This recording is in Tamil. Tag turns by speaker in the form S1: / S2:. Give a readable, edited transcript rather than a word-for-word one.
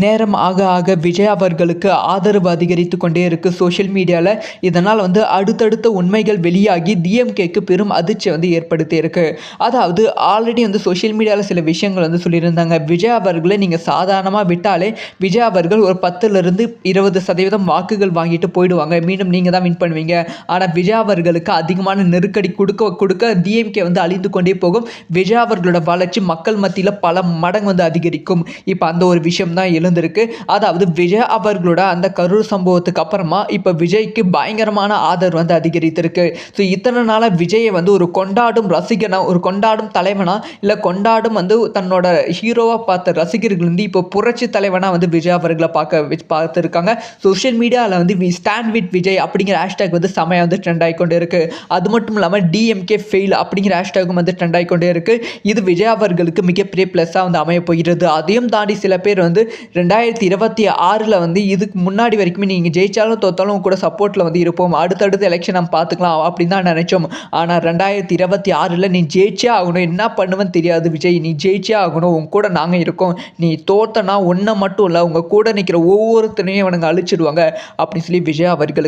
S1: நேரம் ஆக ஆக விஜய் அவர்களுக்கு ஆதரவு அதிகரித்து கொண்டே இருக்கு சோஷியல் மீடியாவில். இதனால் அடுத்தடுத்த உண்மைகள் வெளியாகி டிஎம்கேக்கு பெரும் அதிர்ச்சி ஏற்படுத்தி இருக்கு. அதாவது ஆல்ரெடி சோஷியல் மீடியாவில் சில விஷயங்கள் சொல்லியிருந்தாங்க. விஜய் அவர்களை நீங்கள் சாதாரணமாக விட்டாலே விஜய் அவர்கள் ஒரு 10லிருந்து 20% வாக்குகள் வாங்கிட்டு போயிடுவாங்க, மீண்டும் நீங்கள் தான் வின் பண்ணுவீங்க. ஆனால் விஜய் அவர்களுக்கு அதிகமான நெருக்கடி கொடுக்க கொடுக்க டிஎம்கே அழிந்து கொண்டே போகும். விஜய் அவர்களோட வளர்ச்சி மக்கள் மத்தியில் பல மடங்கு அதிகரிக்கும். இப்போ அந்த ஒரு விஷயம் தான் எழுந்திருக்கு. அதாவது விஜய் அவர்களோட அந்த கரூர் சம்பவத்துக்கு அப்புறமா இப்போ விஜய்க்கு பயங்கரமான ஆதரவு அதிகரித்திருக்கு. ஸோ இத்தனை நாளாக விஜயை ஒரு கொண்டாடும் ரசிகனா, ஒரு கொண்டாடும் தலைவனா, இல்லை கொண்டாடும் தன்னோட ஹீரோவாக பார்த்த ரசிகர்கள் இப்போ புரட்சி தலைவனாக விஜய் அவர்களை பார்த்துருக்காங்க. சோஷியல் மீடியாவில் வி ஸ்டாண்ட் வித் விஜய் அப்படிங்கிற ஹேஷ்டேக் செமையாக ட்ரெண்ட் ஆகிக்கொண்டே இருக்கு. அது மட்டும் இல்லாமல் டிஎம்கே ஃபெயில் அப்படிங்கிற ஹேஷ்டேக்கும் ட்ரெண்ட் ஆகிக்கொண்டே இருக்கு. இது விஜய் அவர்களுக்கு மிகப்பெரிய ப்ளஸ்ஸாக அமைய போகிறது. அதையும் தாண்டி சில பேர் 2026 இதுக்கு முன்னாடி வரைக்குமே நீங்கள் ஜெயிச்சாலும் தோத்தாலும் கூட சப்போர்ட்டில் இருப்போம், அடுத்தடுத்த எலெக்ஷன் நம்ம பார்த்துக்கலாம் அப்படின்னு தான் நினச்சோம். ஆனால் 2026 நீ ஜெயிச்சே ஆகணும், என்ன பண்ணுவேன்னு தெரியாது விஜய், நீ ஜெயிச்சே ஆகணும், உங்க கூட நாங்கள் இருக்கோம், நீ தோத்தனா ஒன்றை மட்டும் இல்லை உங்கள் கூட நிற்கிற ஒவ்வொருத்தனையும் அழிச்சிடுவாங்க அப்படின்னு சொல்லி விஜய் அவர்களுக்கு